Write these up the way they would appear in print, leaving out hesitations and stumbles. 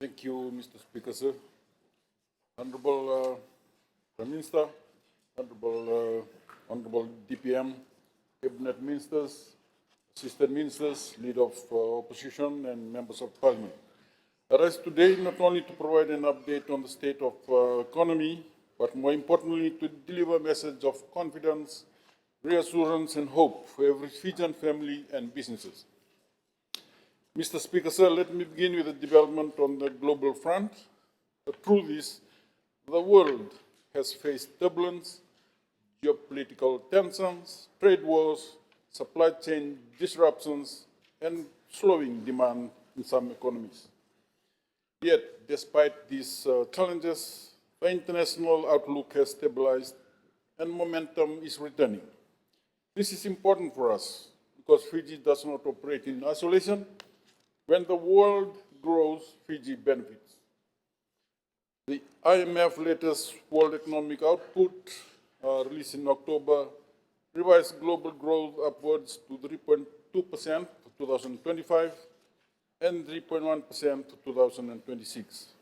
Thank you, Mr. Speaker, sir. Honorable Prime Minister, Honorable DPM, Cabinet Ministers, Assistant Ministers, Leader of Opposition, and Members of Parliament. I rise today not only to provide an update on the state of economy, but more importantly to deliver a message of confidence, reassurance, and hope for every Fijian family and businesses. Mr. Speaker, sir, let me begin with a development on the global front. The truth is, the world has faced turbulence, geopolitical tensions, trade wars, supply chain disruptions, and slowing demand in some economies. Yet, despite these challenges, the international outlook has stabilized and momentum is returning. This is important for us because Fiji does not operate in isolation. When the world grows, Fiji benefits. The IMF latest World Economic Output, released in October, revised global growth upwards to 3.2% for 2025 and 3.1% for 2026.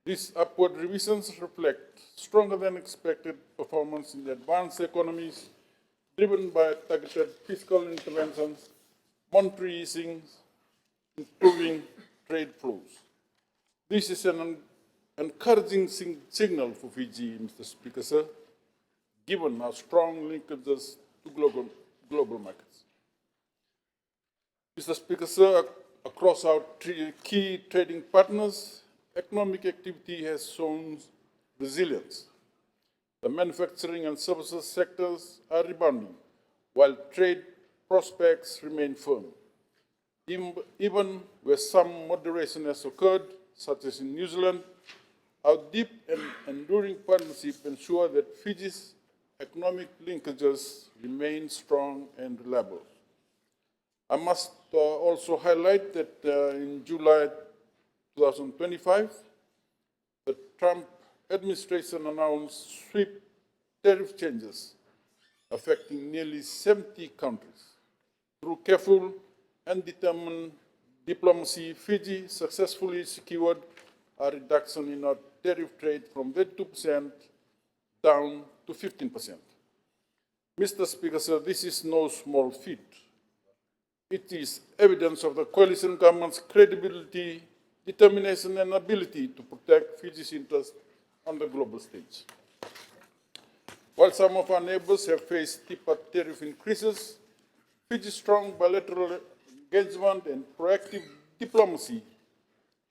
These upward revisions reflect stronger than expected performance in advanced economies, driven by targeted fiscal interventions, monetary easing, improving trade flows. This is an encouraging signal for Fiji, Mr. Speaker, sir, given our strong linkages to global markets. Mr. Speaker, sir, across our key trading partners, economic activity has shown resilience. The manufacturing and services sectors are rebounding, while trade prospects remain firm. Even where some moderation has occurred, such as in New Zealand, our deep and enduring partnership ensure that Fiji's economic linkages remain strong and reliable. I must also highlight that in July 2025, the Trump administration announced swift tariff changes affecting nearly 70 countries. Through careful and determined diplomacy, Fiji successfully secured a reduction in our tariff rate from 32% down to 15%. Mr. Speaker, sir, this is no small feat. It is evidence of the coalition government's credibility, determination, and ability to protect Fiji's interests on the global stage. While some of our neighbors have faced steeper tariff increases, Fiji's strong bilateral engagement and proactive diplomacy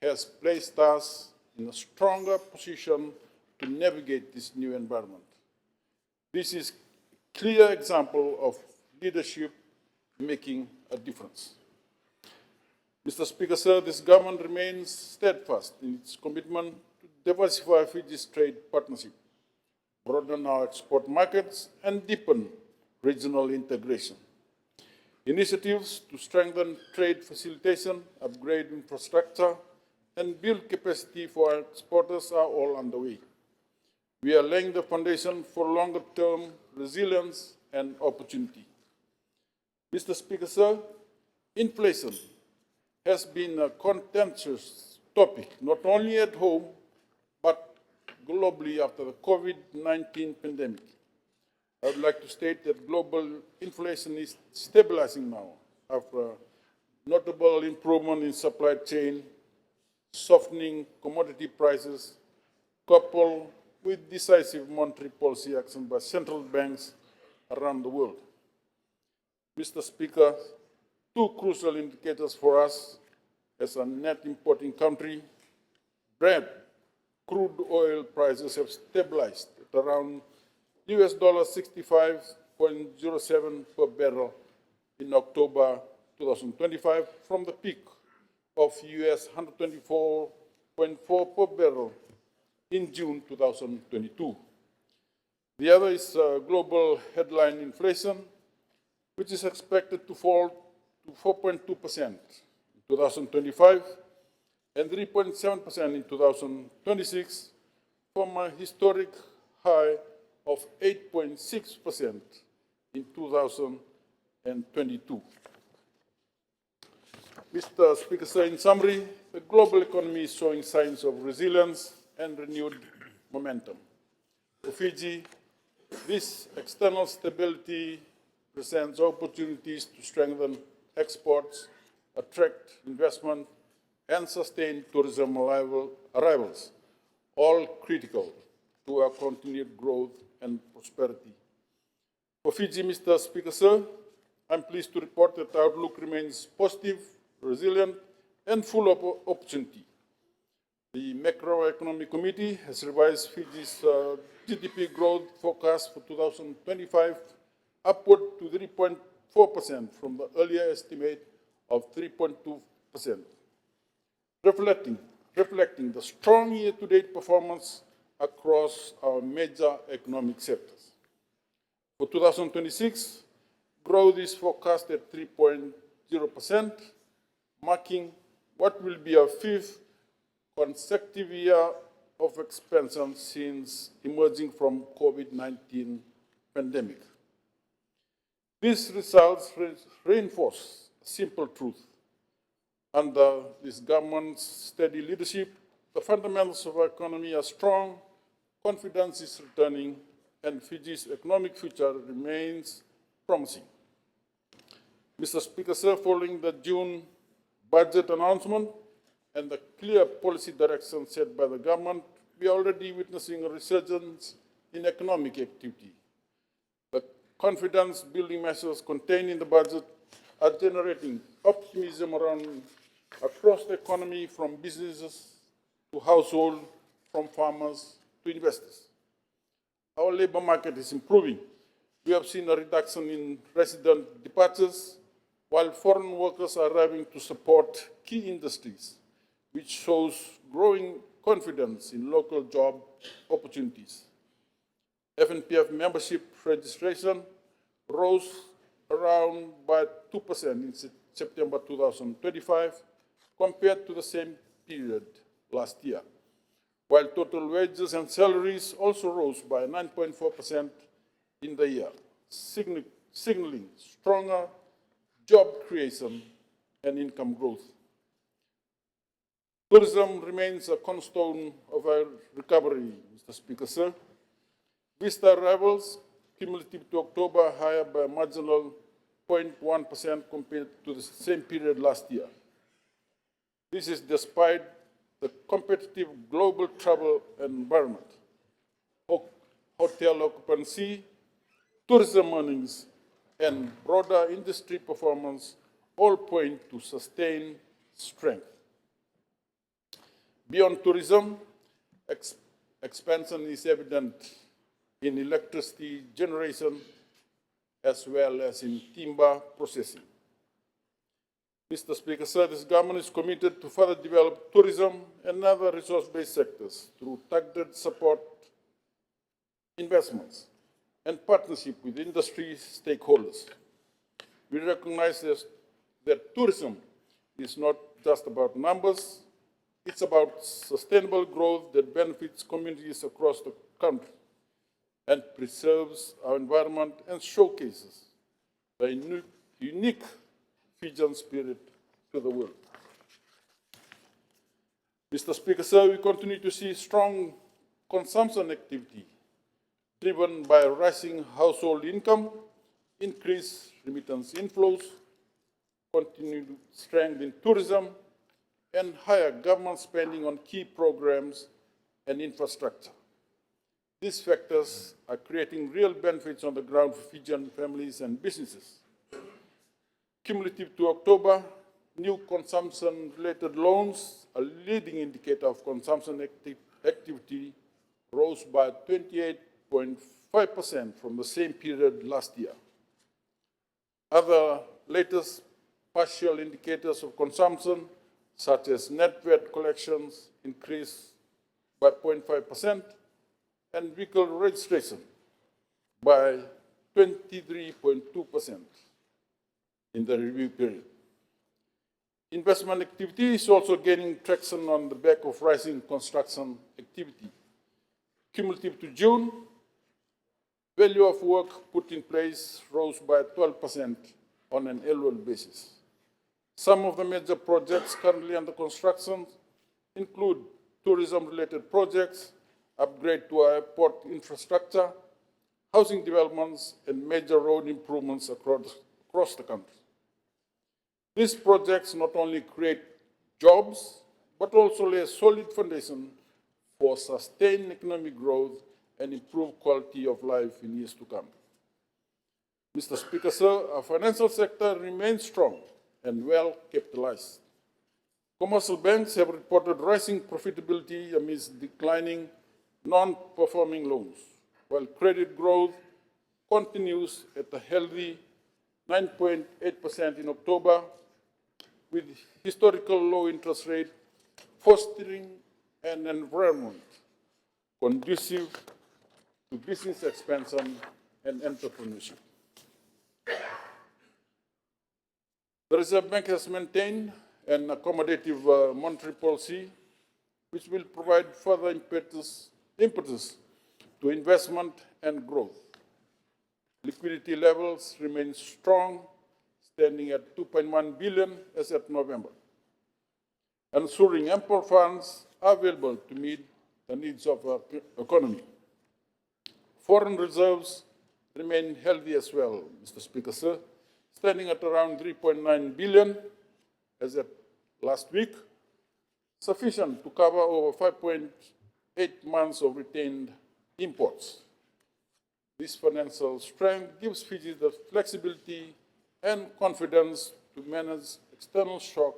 has placed us in a stronger position to navigate this new environment. This is a clear example of leadership making a difference. Mr. Speaker, sir, this government remains steadfast in its commitment to diversify Fiji's trade partnership, broaden our export markets, and deepen regional integration. Initiatives to strengthen trade facilitation, upgrade infrastructure, and build capacity for our exporters are all underway. We are laying the foundation for longer-term resilience and opportunity. Mr. Speaker, sir, inflation has been a contentious topic, not only at home, but globally after the COVID-19 pandemic. I would like to state that global inflation is stabilizing now after a notable improvement in supply chain, softening commodity prices, coupled with decisive monetary policy action by central banks around the world. Mr. Speaker, two crucial indicators for us as a net importing country: Brent crude oil prices have stabilized at around US $65.07 per barrel in October 2025 from the peak of US $124.4 per barrel in June 2022. The other is global headline inflation, which is expected to fall to 4.2% in 2025 and 3.7% in 2026 from a historic high of 8.6% in 2022. Mr. Speaker, sir, in summary, the global economy is showing signs of resilience and renewed momentum. For Fiji, this external stability presents opportunities to strengthen exports, attract investment, and sustain tourism arrivals, all critical to our continued growth and prosperity. For Fiji, Mr. Speaker, sir, I'm pleased to report that the outlook remains positive, resilient, and full of opportunity. The Macroeconomic Committee has revised Fiji's GDP growth forecast for 2025 upward to 3.4% from the earlier estimate of 3.2%, reflecting the strong year-to-date performance across our major economic sectors. For 2026, growth is forecast at 3.0%, marking what will be our fifth consecutive year of expansion since emerging from COVID-19 pandemic. These results reinforce a simple truth. Under this government's steady leadership, the fundamentals of our economy are strong, confidence is returning, and Fiji's economic future remains promising. Mr. Speaker, sir, following the June budget announcement and the clear policy direction set by the government, we are already witnessing a resurgence in economic activity. The confidence-building measures contained in the budget are generating optimism across the economy, from businesses to households, from farmers to investors. Our labor market is improving. We have seen a reduction in resident departures, while foreign workers are arriving to support key industries, which shows growing confidence in local job opportunities. FNPF membership registration rose around by 2% in September 2025 compared to the same period last year, while total wages and salaries also rose by 9.4% in the year, signaling stronger job creation and income growth. Tourism remains a cornerstone of our recovery, Mr. Speaker, sir. Visitor arrivals cumulative to October are higher by a marginal 0.1% compared to the same period last year. This is despite the competitive global travel environment. Hotel occupancy, tourism earnings, and broader industry performance all point to sustained strength. Beyond tourism, expansion is evident in electricity generation as well as in timber processing. Mr. Speaker, sir, this government is committed to further develop tourism and other resource-based sectors through targeted support, investments, and partnership with industry stakeholders. We recognize that tourism is not just about numbers, it's about sustainable growth that benefits communities across the country and preserves our environment and showcases the unique Fijian spirit to the world. Mr. Speaker, sir, we continue to see strong consumption activity driven by rising household income, increased remittance inflows, continued strength in tourism, and higher government spending on key programs and infrastructure. These factors are creating real benefits on the ground for Fijian families and businesses. Cumulative to October, new consumption-related loans, a leading indicator of consumption activity, rose by 28.5% from the same period last year. Other latest partial indicators of consumption, such as net VAT collections, increased by 0.5%, and vehicle registration by 23.2% in the review period. Investment activity is also gaining traction on the back of rising construction activity. Cumulative to June, value of work put in place rose by 12% on an annual basis, Some of the major projects currently under construction include tourism-related projects, upgrade to our airport infrastructure, housing developments, and major road improvements across the country. These projects not only create jobs, but also lay a solid foundation for sustained economic growth and improved quality of life in years to come. Mr. Speaker, sir, our financial sector remains strong and well capitalized. Commercial banks have reported rising profitability amidst declining non-performing loans, while credit growth continues at a healthy 9.8% in October, with historical low interest rate fostering an environment conducive to business expansion and entrepreneurship. The Reserve Bank has maintained an accommodative monetary policy, which will provide further impetus to investment and growth. Liquidity levels remain strong, standing at 2.1 billion as at November, ensuring ample funds are available to meet the needs of our economy. Foreign reserves remain healthy as well, Mr. Speaker, sir, standing at around 3.9 billion as at last week, sufficient to cover over 5.8 months of retained imports. This financial strength gives Fiji the flexibility and confidence to manage external shock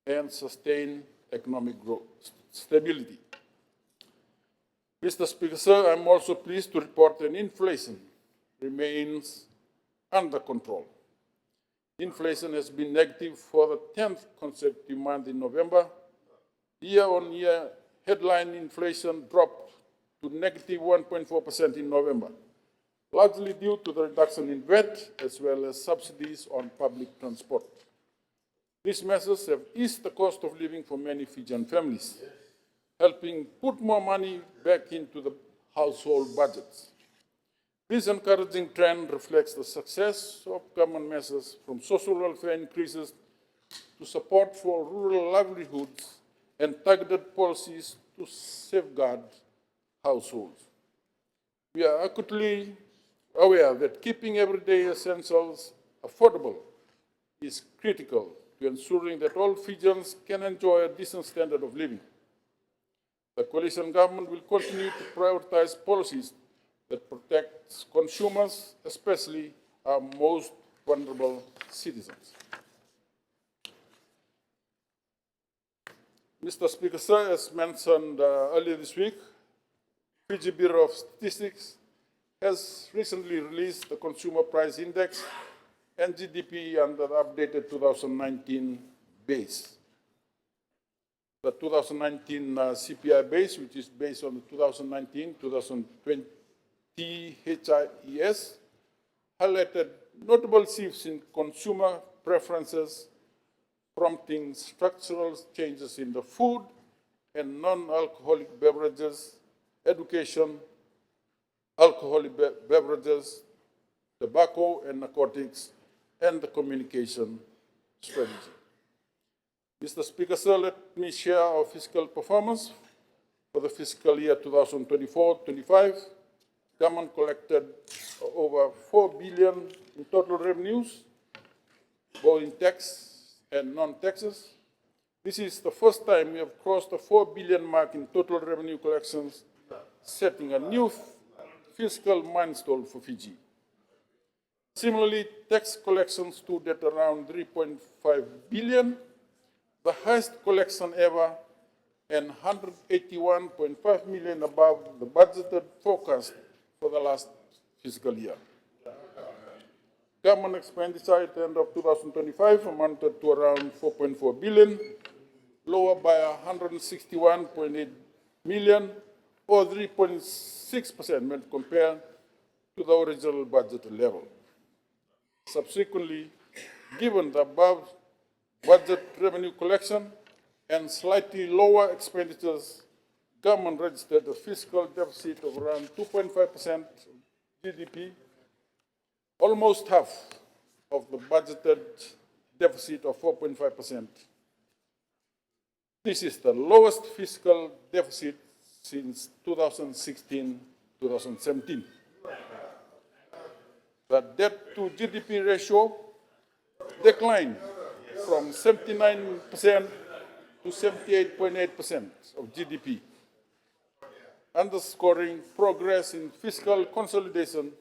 and sustain economic growth, stability. Mr. Speaker, sir, I'm also pleased to report that inflation remains under control. Inflation has been negative for the 10th consecutive month in November. Year-on-year headline inflation dropped to negative 1.4% in November, largely due to the reduction in VAT as well as subsidies on public transport. These measures have eased the cost of living for many Fijian families, helping put more money back into the household budgets. This encouraging trend reflects the success of government measures from social welfare increases to support for rural livelihoods and targeted policies to safeguard households. We are acutely aware that keeping everyday essentials affordable is critical to ensuring that all Fijians can enjoy a decent standard of living. The coalition government will continue to prioritize policies that protect consumers, especially our most vulnerable citizens. Mr. Speaker, sir, as mentioned earlier this week, Fiji Bureau of Statistics has recently released the Consumer Price Index and GDP under the updated 2019 base. The 2019 CPI base, which is based on the 2019-2020 HIES, highlighted notable shifts in consumer preferences, prompting structural changes in the food and non-alcoholic beverages, education, alcoholic beverages, tobacco and narcotics, and the communication strategy. Mr. Speaker, sir, let me share our fiscal performance for the fiscal year 2024-25. Government collected over 4 billion in total revenues, both in tax and non-taxes. This is the first time we have crossed the 4 billion mark in total revenue collections, setting a new fiscal milestone for Fiji. Similarly, tax collections stood at around 3.5 billion, the highest collection ever, and 181.5 million above the budgeted forecast for the last fiscal year. Government expenditure at the end of 2025 amounted to around 4.4 billion, lower by 161.8 million, or 3.6% when compared to the original budgeted level. Subsequently, given the above budget revenue collection and slightly lower expenditures, government registered a fiscal deficit of around 2.5% GDP, almost half of the budgeted deficit of 4.5%. This is the lowest fiscal deficit since 2016-2017. The debt to GDP ratio declined from 79% to 78.8% of GDP, underscoring progress in fiscal consolidation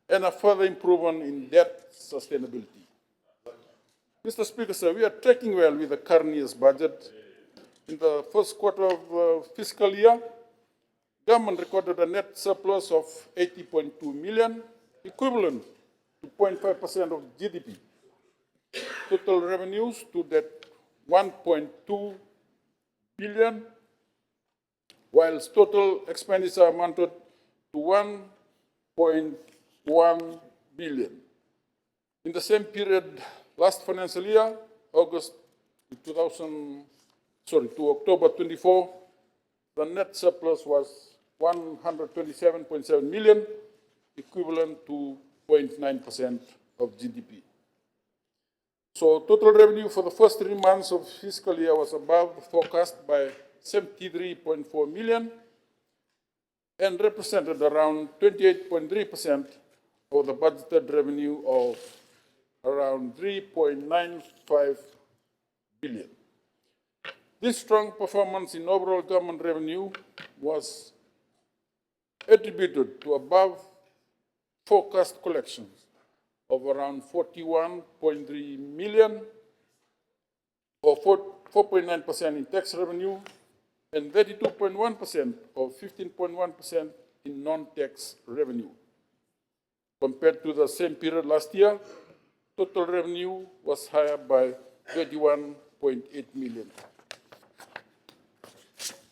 and a further improvement in debt sustainability. Mr. Speaker, sir, we are tracking well with the current year's budget. In the first quarter of the fiscal year, government recorded a net surplus of 80.2 million, equivalent to 0.5% of GDP. Total revenues stood at 1.2 billion, whilst total expenditure amounted to 1.1 billion. In the same period last financial year, to October 24, the net surplus was 127.7 million, equivalent to 0.9% of GDP. So total revenue for the first 3 months of fiscal year was above the forecast by 73.4 million and represented around 28.3% of the budgeted revenue of around 3.95 billion. This strong performance in overall government revenue was attributed to above forecast collections of around 41.3 million, or 4.9% in tax revenue, and 32.1% or 15.1% in non-tax revenue. Compared to the same period last year, total revenue was higher by 31.8 million.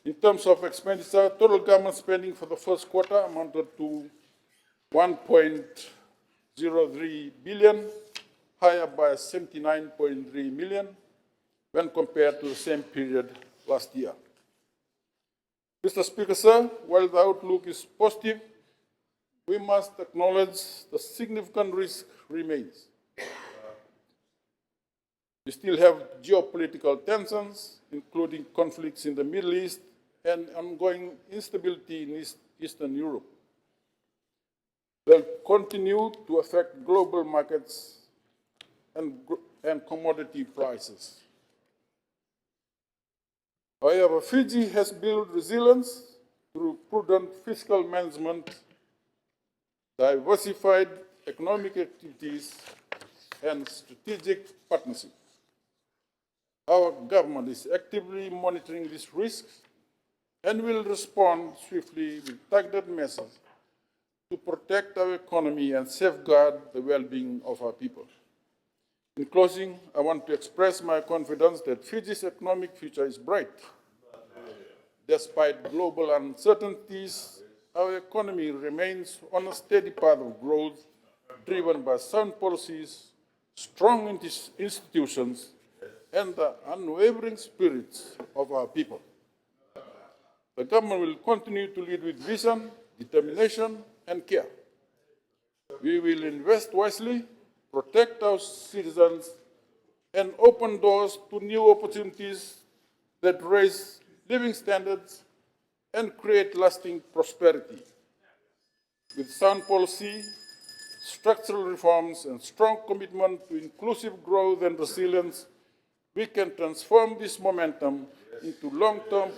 In terms of expenditure, total government spending for the first quarter amounted to 1.03 billion, higher by 79.3 million when compared to the same period last year. Mr. Speaker, sir, while the outlook is positive, we must acknowledge the significant risk remains. We still have geopolitical tensions, including conflicts in the Middle East and ongoing instability in Eastern Europe. They'll continue to affect global markets and commodity prices. However, Fiji has built resilience through prudent fiscal management, diversified economic activities, and strategic partnership. Our government is actively monitoring these risks and will respond swiftly with targeted measures to protect our economy and safeguard the well-being of our people. In closing, I want to express my confidence that Fiji's economic future is bright. Despite global uncertainties, our economy remains on a steady path of growth, driven by sound policies, strong institutions, and the unwavering spirits of our people. The government will continue to lead with vision, determination, and care. We will invest wisely, protect our citizens, and open doors to new opportunities that raise living standards and create lasting prosperity. With sound policy, structural reforms, and strong commitment to inclusive growth and resilience, we can transform this momentum into long-term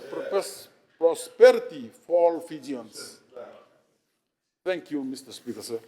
prosperity for all Fijians. Thank you, Mr. Speaker, sir.